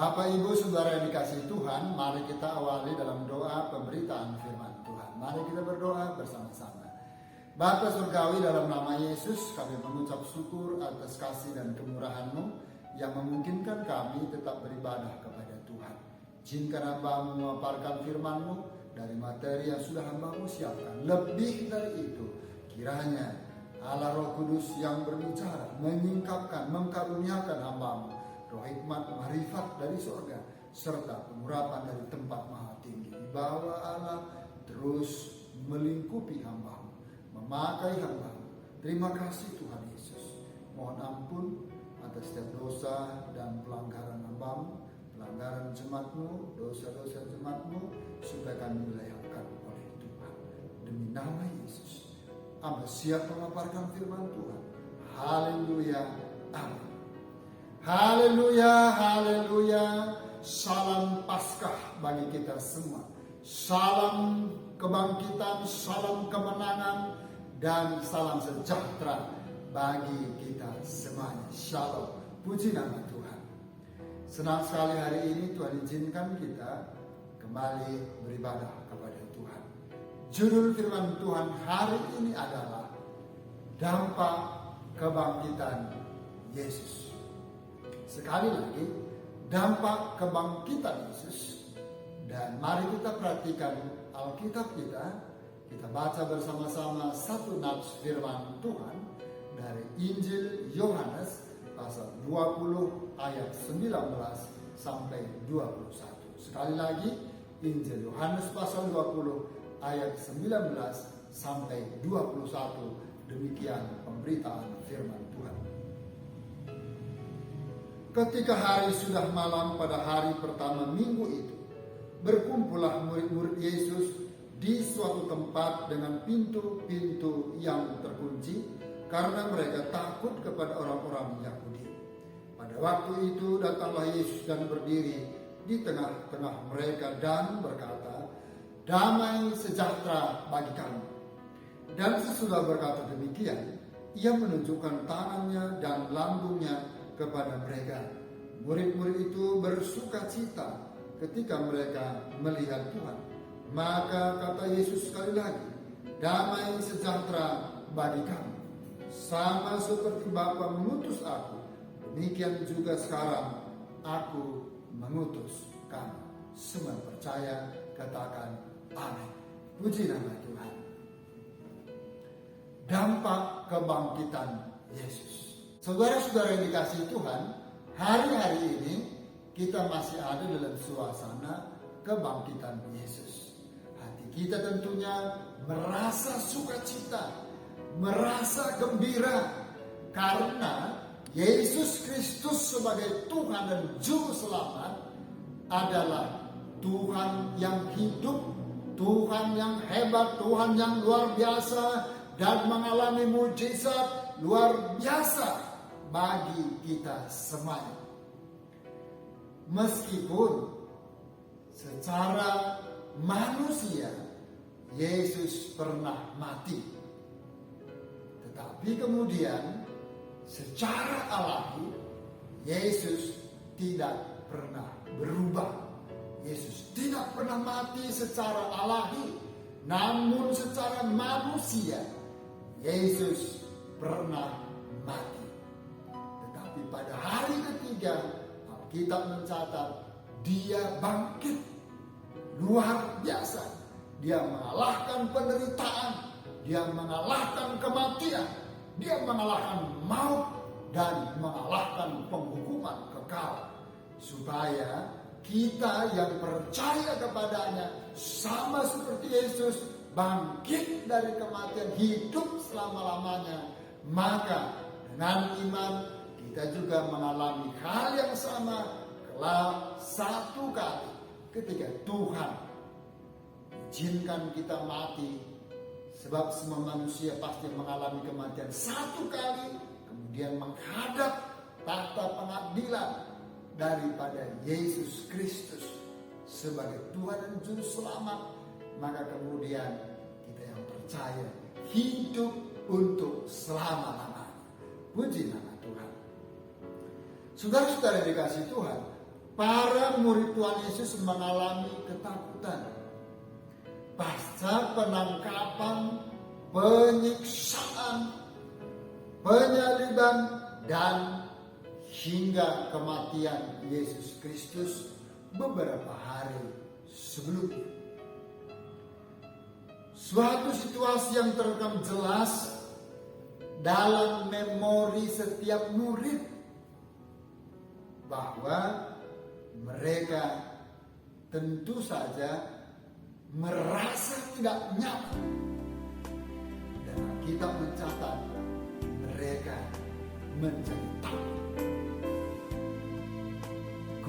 Bapak, Ibu, Saudara yang dikasihi Tuhan, mari kita awali dalam doa pemberitaan firman Tuhan. Mari kita berdoa bersama-sama. Bapa Surgawi, dalam nama Yesus, kami mengucap syukur atas kasih dan kemurahan-Mu yang memungkinkan kami tetap beribadah kepada Tuhan. Izinkan hamba-Mu memaparkan firman-Mu dari materi yang sudah hamba-Mu siapkan. Lebih dari itu, kiranya Allah Roh Kudus yang berbicara, menyingkapkan, mengkaruniakan hamba-Mu roh hikmat, marifat dari surga, serta pengurapan dari tempat maha tinggi. Bahwa Allah terus melingkupi hamba-Mu, memakai hamba-Mu. Terima kasih Tuhan Yesus. Mohon ampun atas setiap dosa dan pelanggaran hamba-Mu, pelanggaran jemaat-Mu, dosa-dosa jemaat-Mu, supaya kami dilayakkan oleh Tuhan. Demi nama Yesus, hamba siap memaparkan firman Tuhan. Haleluya, amin. Haleluya, haleluya. Salam Paskah bagi kita semua. Salam kebangkitan, salam kemenangan, dan salam sejahtera bagi kita semuanya. Shalom. Puji nama Tuhan. Senang sekali hari ini Tuhan izinkan kita kembali beribadah kepada Tuhan. Judul firman Tuhan hari ini adalah dampak kebangkitan Yesus. Sekali lagi, dampak kebangkitan Yesus. Dan mari kita perhatikan Alkitab kita. Kita baca bersama-sama satu nats firman Tuhan dari Injil Yohanes pasal 20 ayat 19 sampai 21. Sekali lagi, Injil Yohanes pasal 20 ayat 19 sampai 21. Demikian pemberitaan firman Tuhan. Ketika hari sudah malam pada hari pertama minggu itu, berkumpullah murid-murid Yesus di suatu tempat dengan pintu-pintu yang terkunci, karena mereka takut kepada orang-orang Yahudi. Pada waktu itu datanglah Yesus dan berdiri di tengah-tengah mereka dan berkata, "Damai sejahtera bagi kamu." Dan sesudah berkata demikian, ia menunjukkan tangannya dan lambungnya kepada mereka. Murid-murid itu bersuka cita ketika mereka melihat Tuhan. Maka kata Yesus sekali lagi, "Damai sejahtera bagi kamu. Sama seperti Bapa mengutus aku, demikian juga sekarang aku mengutus kamu." Semua percaya katakan amin. Puji nama Tuhan. Dampak kebangkitan Yesus. Saudara-saudara yang dikasihi Tuhan, hari-hari ini kita masih ada dalam suasana kebangkitan Yesus. Hati kita tentunya merasa sukacita, merasa gembira, karena Yesus Kristus sebagai Tuhan dan Juru Selamat adalah Tuhan yang hidup, Tuhan yang hebat, Tuhan yang luar biasa, dan mengalami mujizat luar biasa bagi kita semuanya. Meskipun secara manusia Yesus pernah mati, tetapi kemudian secara alami Yesus tidak pernah berubah. Yesus tidak pernah mati secara alami, namun secara manusia Yesus pernah mati. Tetapi pada hari ketiga, Alkitab mencatat dia bangkit luar biasa. Dia mengalahkan penderitaan, dia mengalahkan kematian, dia mengalahkan maut, dan mengalahkan penghukuman kekal. Supaya kita yang percaya kepadanya, sama seperti Yesus, bangkit dari kematian, hidup selama-lamanya. Maka dengan iman kita juga mengalami hal yang sama kelak satu kali ketika Tuhan izinkan kita mati. Sebab semua manusia pasti mengalami kematian satu kali, kemudian menghadap tahta pengadilan daripada Yesus Kristus sebagai Tuhan dan Juru Selamat. Maka kemudian kita yang percaya hidup untuk selama-lamanya. Puji nama Tuhan. Saudara-saudara dikasih Tuhan, para murid Tuhan Yesus mengalami ketakutan. Pasca penangkapan, penyiksaan, penyaliban, dan hingga kematian Yesus Kristus beberapa hari sebelumnya. Suatu situasi yang terekam jelas dalam memori setiap murid bahwa mereka tentu saja merasa tidak nyaman. Dan Alkitab mencatat mereka menjadi takut.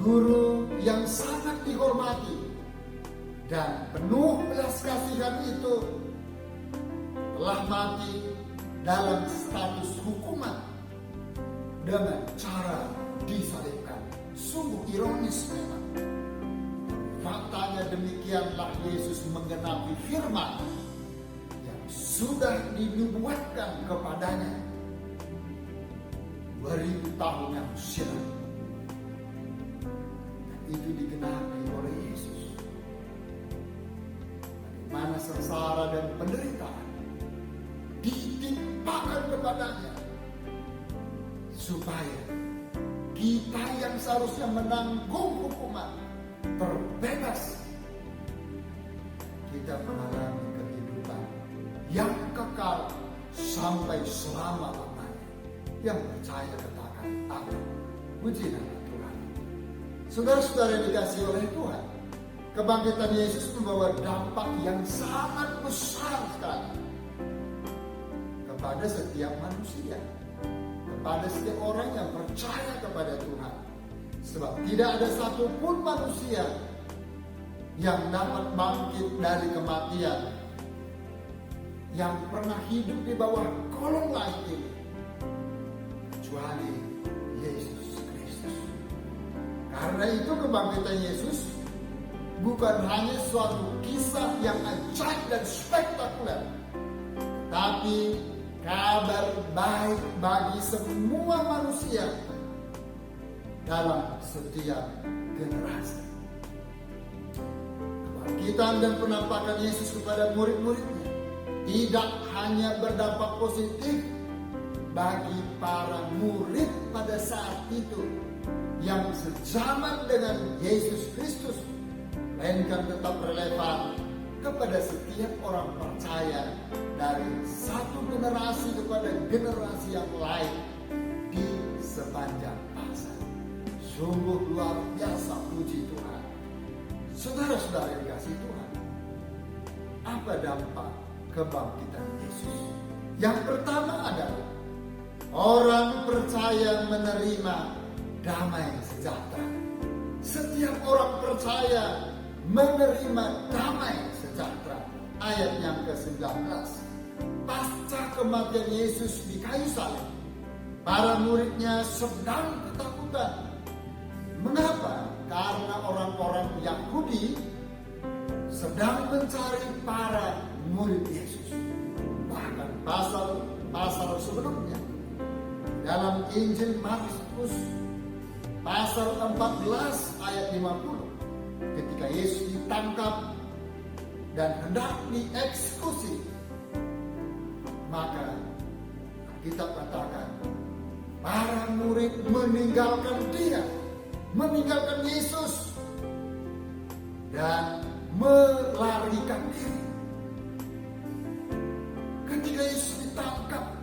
Guru yang sangat dihormati dan penuh belas kasihan itu telah mati dalam status hukuman dengan cara disalibkan. Sungguh ironis memang. Faktanya demikianlah Yesus menggenapi firman yang sudah dinubuatkan kepadanya 2000 tahun yang silam. Dan itu digenapi oleh Yesus. Bagaimana sengsara dan penderitaan ditimpakan kepadanya supaya kita yang seharusnya menanggung hukuman terbebas. Kita mengalami kehidupan yang kekal sampai selama-lamanya. Yang percaya katakan amin. Puji nama Tuhan. Saudara-saudara yang dikasihi oleh Tuhan, kebangkitan Yesus membawa dampak yang sangat besar sekali kepada setiap manusia, kepada setiap orang yang percaya kepada Tuhan. Sebab tidak ada satupun manusia yang dapat bangkit dari kematian yang pernah hidup di bawah kolong langit ini kecuali Yesus Kristus. Karena itu kebangkitan Yesus bukan hanya suatu kisah yang ajaib dan spektakuler, tapi kabar baik bagi semua manusia dalam setiap generasi. Kebangkitan dan penampakan Yesus kepada murid-muridnya tidak hanya berdampak positif bagi para murid pada saat itu yang sejaman dengan Yesus Kristus, melainkan tetap relevan kepada setiap orang percaya dari satu generasi kepada generasi yang lain di sepanjang masa. Sungguh luar biasa, puji Tuhan. Saudara-saudara yang dikasihi Tuhan, apa dampak kebangkitan Yesus? Yang pertama adalah orang percaya menerima damai sejahtera. Setiap orang percaya menerima damai sejahtera. Ayat yang ke-19. Pasca kematian Yesus di kayu salib, para muridnya sedang ketakutan. Mengapa? Karena orang-orang Yahudi sedang mencari para murid Yesus. Bahkan pasal sebelumnya dalam Injil Markus pasal 14 ayat 50, ketika Yesus ditangkap dan hendak dieksekusi, maka kita katakan para murid meninggalkan dia, meninggalkan Yesus dan melarikan diri. Ketika Yesus ditangkap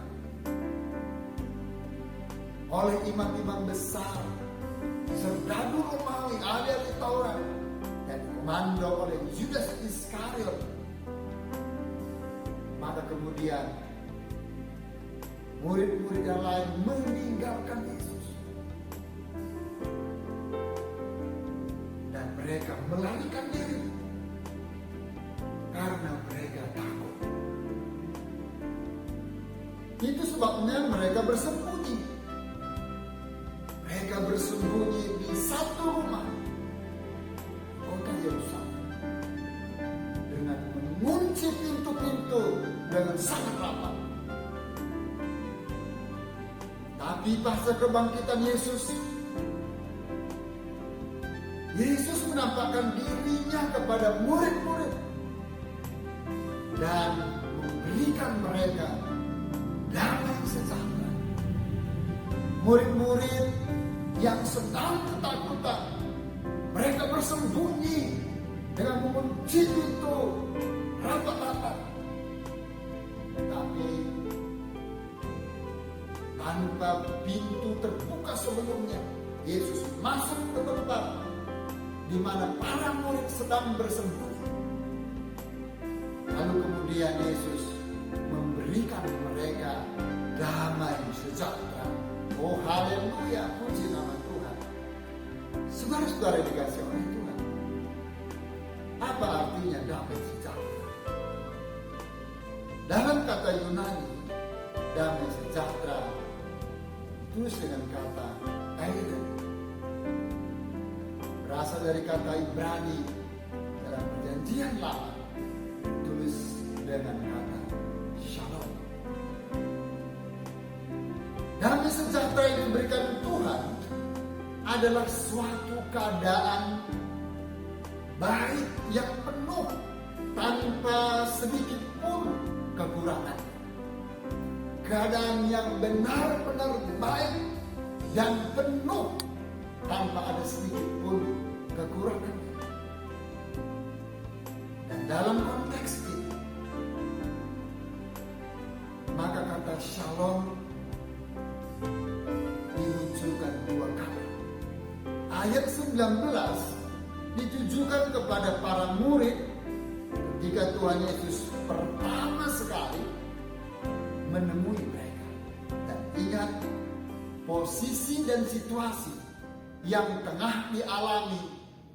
oleh imam-imam besar, serdadu Romawi, ahli Taurat, dan komando oleh Yudas Iskariot, maka kemudian murid-murid yang lain meninggalkan Yesus dan mereka melarikan diri karena mereka takut. Itu sebabnya mereka bersembunyi. Mereka bersembunyi di satu rumah kota Yerusalem dengan mengunci pintu-pintu dengan sangat rapat. Tapi pasca kebangkitan Yesus, Yesus menampakkan dirinya kepada murid-murid dan memberikan mereka damai sejahtera. Murid-murid yang sedang ketakutan, mereka bersembunyi dengan mengunci pintu rapat-rapat. Tapi tanpa pintu terbuka sebelumnya, Yesus masuk ke tempat di mana para murid sedang bersembunyi. Lalu kemudian Yesus memberikan mereka damai sejahtera. Oh haleluya, puji nama Tuhan. Saudara-saudara dikasih oleh Tuhan, apa artinya damai sejahtera? Dalam kata Yunani, damai sejahtera ditulis dengan kata eirene, berasal dari kata Ibrani dalam Perjanjian Lama, ditulis dengan kata shalom. Damai sejahtera yang diberikan Tuhan adalah suatu keadaan baik yang penuh tanpa sedikit pun kekurangan. Keadaan yang benar-benar baik dan penuh tanpa ada sedikit pun kekurangan. Dan dalam konteks ini, maka kata shalom dimunculkan dua kali. Ayat 19 ditujukan kepada para murid ketika Tuhan Yesus pertama sekali menemui mereka. Dan ingat, posisi dan situasi yang tengah dialami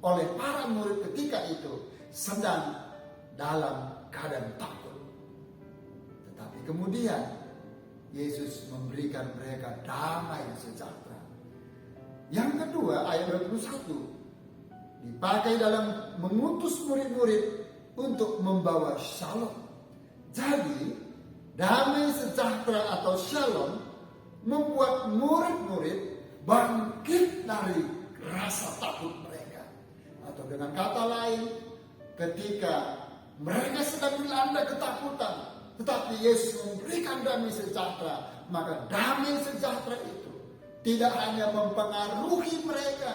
oleh para murid ketika itu sedang dalam keadaan takut. Tetapi kemudian Yesus memberikan mereka damai sejahtera. Yang kedua, ayat 21 dipakai dalam mengutus murid-murid untuk membawa shalom. Jadi, damai sejahtera atau shalom membuat murid-murid bangkit dari rasa takut mereka. Atau dengan kata lain, ketika mereka sedang dilanda ketakutan, tetapi Yesus memberikan damai sejahtera, maka damai sejahtera itu tidak hanya mempengaruhi mereka,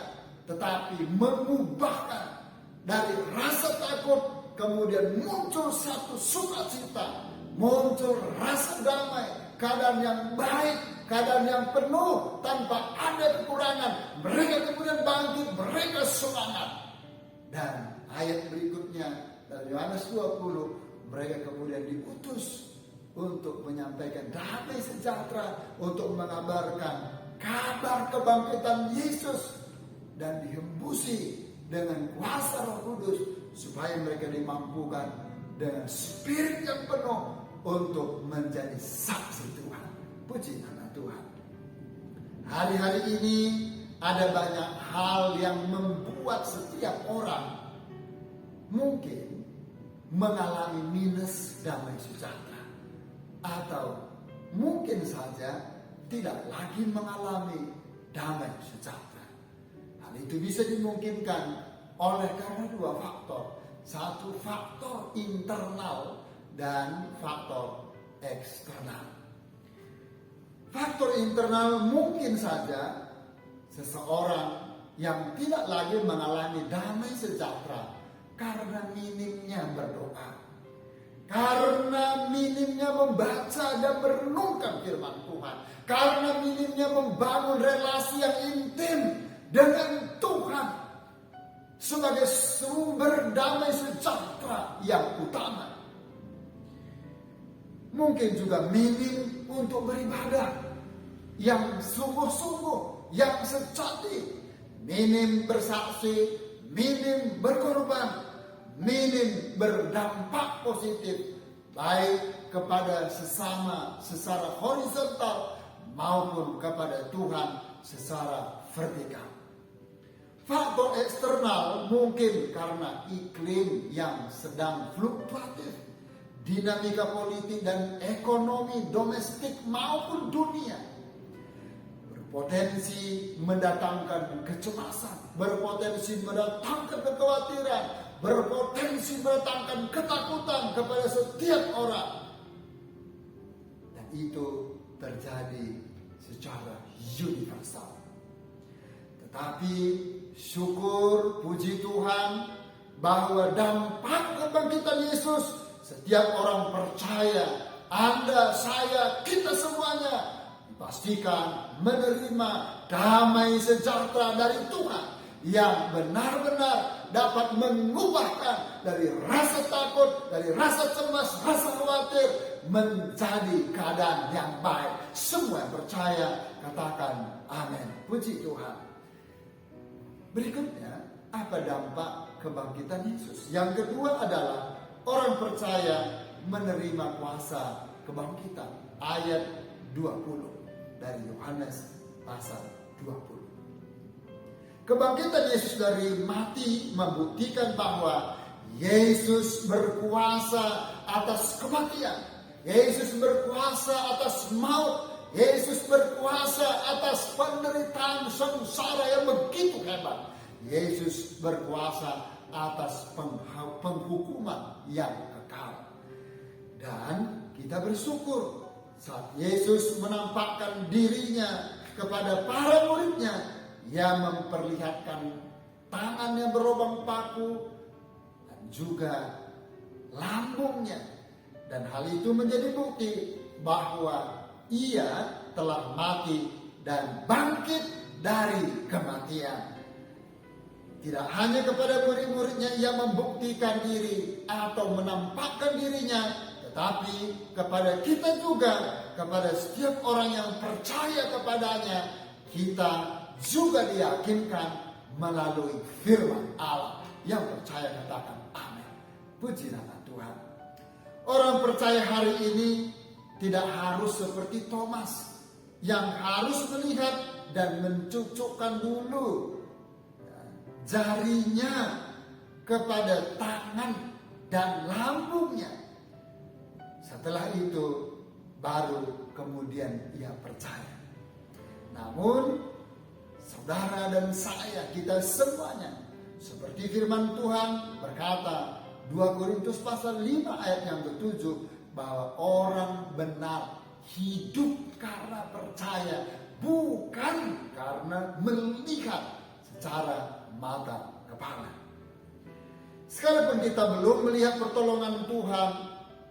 tetapi mengubahkan dari rasa takut, kemudian muncul satu sukacita, muncul rasa damai, keadaan yang baik, keadaan yang penuh tanpa ada kekurangan. Mereka kemudian bangkit, mereka semangat. Dan ayat berikutnya dari Yohanes 20, mereka kemudian diutus untuk menyampaikan damai sejahtera, untuk mengabarkan kabar kebangkitan Yesus dan dihembusi dengan kuasa Roh Kudus supaya mereka dimampukan dengan spirit yang penuh untuk menjadi saksi Tuhan. Puji nama Tuhan. Hari-hari ini ada banyak hal yang membuat setiap orang mungkin mengalami minus damai sejahtera, atau mungkin saja tidak lagi mengalami damai sejahtera. Hal itu bisa dimungkinkan oleh karena dua faktor. Satu, faktor internal dan faktor eksternal. Faktor internal mungkin saja seseorang yang tidak lagi mengalami damai sejahtera karena minimnya berdoa, karena minimnya membaca dan merenungkan firman Tuhan, karena minimnya membangun relasi yang intim dengan Tuhan sebagai sumber damai sejahtera yang utama. Mungkin juga minim untuk beribadah yang sungguh-sungguh, yang sejati, minim bersaksi, minim berkorban, minim berdampak positif baik kepada sesama secara horizontal maupun kepada Tuhan secara vertikal. Faktor eksternal mungkin karena iklim yang sedang fluktuatif, dinamika politik dan ekonomi domestik maupun dunia berpotensi mendatangkan kecemasan, berpotensi mendatangkan kekhawatiran, berpotensi mendatangkan ketakutan kepada setiap orang. Dan itu terjadi secara universal. Tetapi syukur, puji Tuhan bahwa dampak kebangkitan Yesus, setiap orang percaya, Anda, saya, kita semuanya dipastikan menerima damai sejahtera dari Tuhan yang benar-benar dapat mengubahkan dari rasa takut, dari rasa cemas, rasa khawatir menjadi keadaan yang baik. Semua yang percaya katakan amin. Puji Tuhan. Berikutnya, apa dampak kebangkitan Yesus? Yang kedua adalah orang percaya menerima kuasa kebangkitan. Ayat 20 dari Yohanes pasal 20. Kebangkitan Yesus dari mati membuktikan bahwa Yesus berkuasa atas kematian. Yesus berkuasa atas maut. Yesus berkuasa atas penderitaan sengsara yang begitu hebat. Yesus berkuasa atas penghukuman yang kekal. Dan kita bersyukur saat Yesus menampakkan dirinya kepada para muridnya, yang memperlihatkan tangan yang berlubang paku dan juga lambungnya. Dan hal itu menjadi bukti bahwa ia telah mati dan bangkit dari kematian. Tidak hanya kepada murid-muridnya ia membuktikan diri atau menampakkan dirinya, tetapi kepada kita juga, kepada setiap orang yang percaya kepadanya, kita juga diyakinkan melalui firman Allah. Yang percaya katakan amin. Puji nama Tuhan. Orang percaya hari ini tidak harus seperti Thomas yang harus melihat dan mencucukkan dulu jarinya kepada tangan dan lambungnya. Setelah itu baru kemudian ia percaya. Namun saudara dan saya, kita semuanya, seperti firman Tuhan berkata 2 Korintus pasal 5 ayat yang ke-7, bahwa orang benar hidup karena percaya, bukan karena melihat secara mata kepala. Sekalipun kita belum melihat pertolongan Tuhan,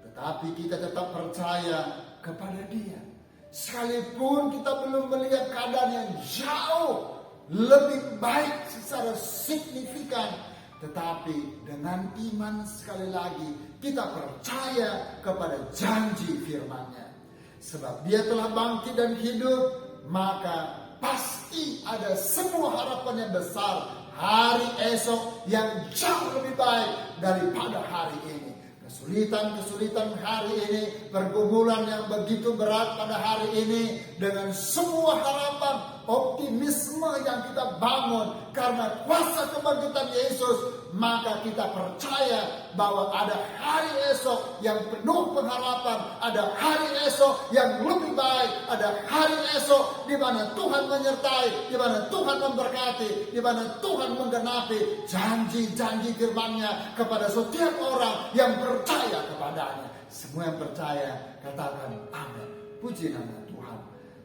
tetapi kita tetap percaya kepada Dia. Sekalipun kita belum melihat keadaan yang jauh lebih baik secara signifikan, tetapi dengan iman sekali lagi kita percaya kepada janji firman-Nya. Sebab Dia telah bangkit dan hidup, maka pasti ada sebuah harapan yang besar, hari esok yang jauh lebih baik daripada hari ini. Kesulitan-kesulitan hari ini, pergumulan yang begitu berat pada hari ini, dengan semua harapan, optimisme yang kita bangun karena kuasa kebangkitan Yesus, maka kita percaya bahwa ada hari esok yang penuh pengharapan, ada hari esok yang lebih baik, ada hari esok di mana Tuhan menyertai, di mana Tuhan memberkati, di mana Tuhan menggenapi janji-janji firman-Nya kepada setiap orang yang percaya kepadanya. Semua yang percaya katakan amin. Puji nama Tuhan.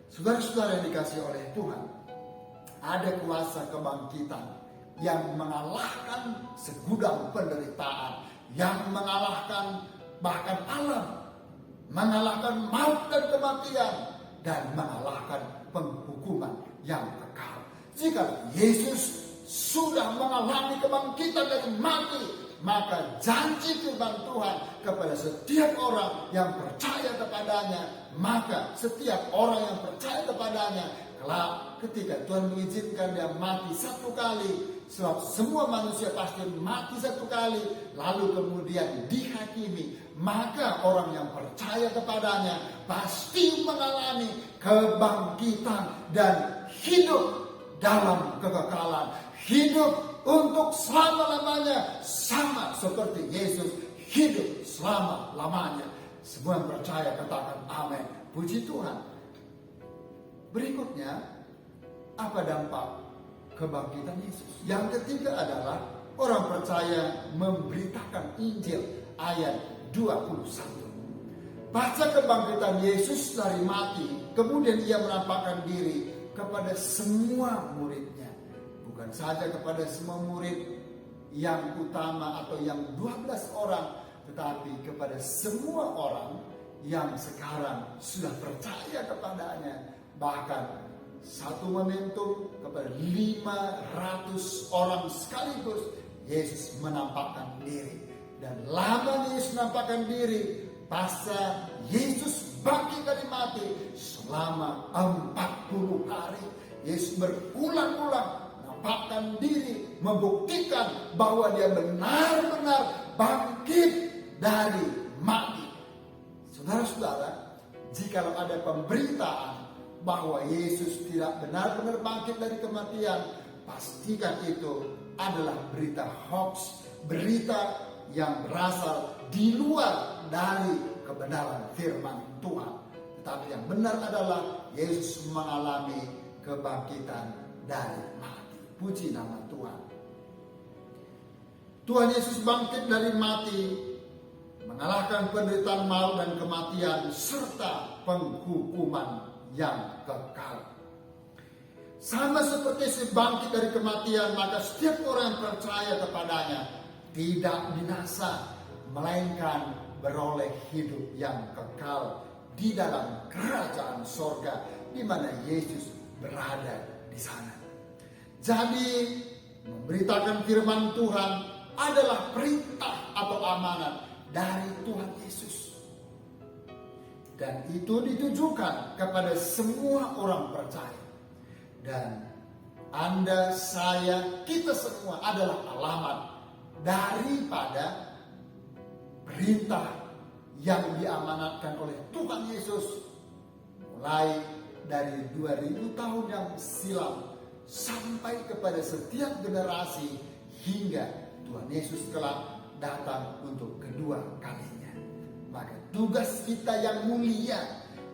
Saudara-saudara yang dikasihi oleh Tuhan, ada kuasa kebangkitan yang mengalahkan segudang penderitaan, yang mengalahkan bahkan alam, mengalahkan maut dan kematian, dan mengalahkan penghukuman yang kekal. Jika Yesus sudah mengalami kebangkitan dari mati, maka janji firman Tuhan kepada setiap orang yang percaya kepadanya, maka setiap orang yang percaya kepadanya, kelak ketika Tuhan mengizinkan dia mati satu kali, sebab semua manusia pasti mati satu kali, lalu kemudian dihakimi, maka orang yang percaya kepadanya pasti mengalami kebangkitan dan hidup dalam kekekalan, hidup untuk selama-lamanya, sama seperti Yesus hidup selama-lamanya. Semua yang percaya katakan amin. Puji Tuhan. Berikutnya, Apa dampak kebangkitan Yesus? Yang ketiga adalah orang percaya memberitakan Injil, ayat 21. Pasca kebangkitan Yesus dari mati, kemudian ia menampakkan diri kepada semua muridnya. Bukan saja kepada semua murid yang utama atau yang 12 orang, tetapi kepada semua orang yang sekarang sudah percaya kepadanya. Bahkan satu momentum kepada 500 orang sekaligus Yesus menampakkan diri. Dan lama Yesus menampakkan diri pasca Yesus bangkit dari mati selama 40 hari. Yesus berulang-ulang menampakkan diri, membuktikan bahwa dia benar-benar bangkit dari mati. Saudara-saudara, jikalau ada pemberitaan bahwa Yesus tidak benar-benar bangkit dari kematian, pastikan itu adalah berita hoax, berita yang berasal di luar dari kebenaran firman Tuhan. Tetapi yang benar adalah Yesus mengalami kebangkitan dari mati. Puji nama Tuhan. Tuhan Yesus bangkit dari mati, mengalahkan penderitaan maut dan kematian serta penghukuman yang kekal. Sama seperti si bangkit dari kematian, maka setiap orang yang percaya kepadanya tidak binasa, melainkan beroleh hidup yang kekal di dalam kerajaan sorga, di mana Yesus berada di sana. Jadi memberitakan firman Tuhan adalah perintah atau amanat dari Tuhan Yesus. Dan itu ditujukan kepada semua orang percaya. Dan Anda, saya, kita semua adalah alamat daripada perintah yang diamanatkan oleh Tuhan Yesus mulai dari 2000 tahun yang silam sampai kepada setiap generasi hingga Tuhan Yesus kelak datang untuk kedua kalinya. Maka tugas kita yang mulia,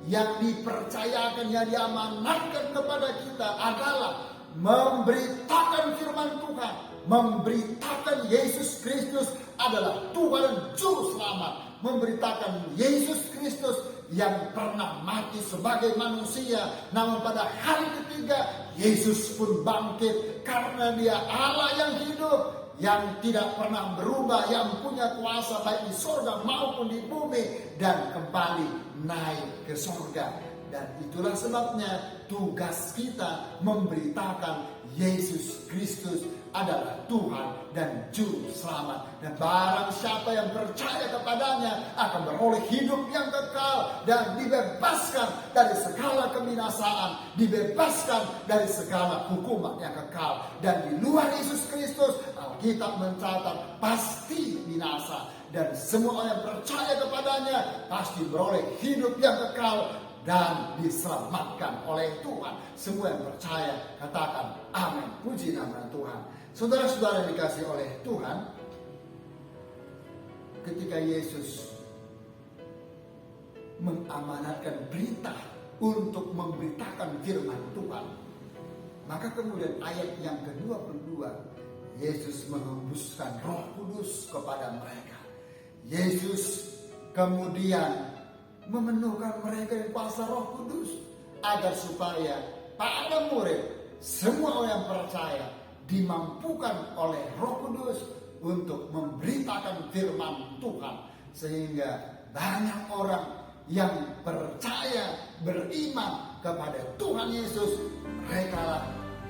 yang dipercayakan, yang diamanatkan kepada kita adalah memberitakan firman Tuhan, memberitakan Yesus Kristus adalah Tuhan Juru Selamat, memberitakan Yesus Kristus yang pernah mati sebagai manusia, namun pada hari ketiga Yesus pun bangkit karena Dia Allah yang hidup, yang tidak pernah berubah, yang punya kuasa baik di sorga maupun di bumi, dan kembali naik ke sorga. Dan itulah sebabnya tugas kita memberitakan Yesus Kristus adalah Tuhan dan Juru Selamat. Dan barang siapa yang percaya kepadanya akan beroleh hidup yang kekal dan dibebaskan dari segala kebinasaan, dibebaskan dari segala hukuman yang kekal. Dan di luar Yesus Kristus, Alkitab mencatat pasti binasa. Dan semua orang yang percaya kepadanya pasti beroleh hidup yang kekal dan diselamatkan oleh Tuhan. Semua yang percaya katakan amin. Puji nama Tuhan. Saudara-saudara yang dikasihi oleh Tuhan, ketika Yesus mengamanatkan berita untuk memberitakan firman Tuhan, maka kemudian ayat yang ke-22, Yesus mengembuskan Roh Kudus kepada mereka. Yesus kemudian memenuhkan mereka dengan kuasa Roh Kudus agar supaya para murid, semua orang yang percaya, dimampukan oleh Roh Kudus untuk memberitakan firman Tuhan, sehingga banyak orang yang percaya, beriman kepada Tuhan Yesus, mereka lah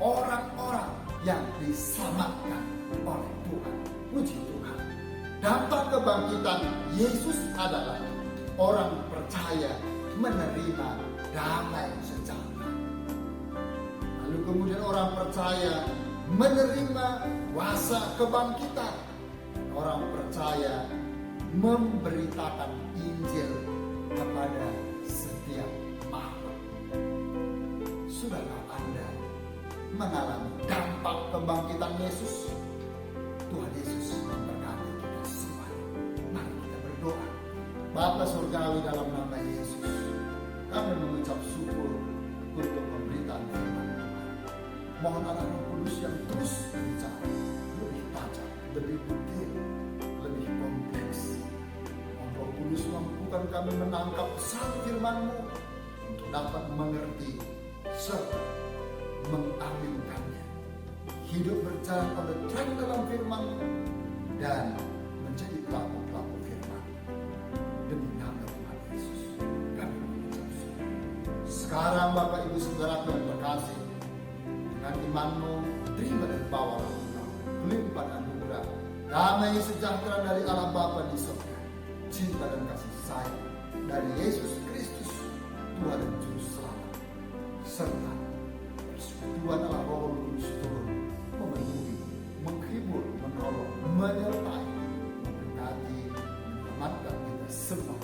orang-orang yang diselamatkan oleh Tuhan. Puji Tuhan. Dampak kebangkitan Yesus adalah orang percaya menerima damai sejahtera. Lalu kemudian orang percaya menerima kuasa kebangkitan. Orang percaya memberitakan Injil kepada setiap makhluk. Sudahkah Anda mengalami dampak kebangkitan Yesus? Tuhan Yesus memberkati kita semua. Mari kita berdoa. Bapa Surgawi, dalam nama Yesus, kami mengucap syukur untuk pemberitaan firman Tuhan. anak Roh Kudus yang terus berbicara, lebih tajam, lebih detail, lebih kompleks. Roh Kudus mampukan kami menangkap pesan firman-Mu untuk dapat mengerti serta mengaminkannya. Hidup berjalan pada tren dalam firman-Mu dan menjadi pelaku-pelaku firman. Demi nama Tuhan Yesus kami mengucap syukur. Sekarang Bapak Ibu Saudaraku yang terkasih, dengan iman-Mu terima dan bawalah Engkau limpahan anugerah, damai sejahtera dari Allah Bapa di surga, cinta dan kasih sayang dari Yesus Kristus Tuhan dan Juru Selamat, serta persekutuan Allah Roh Kudus turun memenuhi, menghibur, menolong, menyertai, memberkati, menyelamatkan kita semua.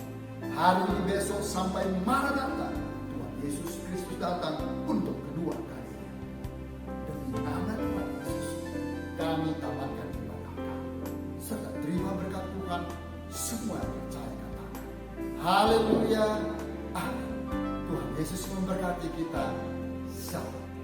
Hari ini, besok, sampai Maranatha Tuhan Yesus Kristus datang untuk kedua kalinya. Demi nama Tuhan Yesus kami tamatkan ibadah kami, serta terima berkat Tuhan. Semua yang percaya katakan haleluya, amin. Tuhan Yesus memberkati kita. Shalom.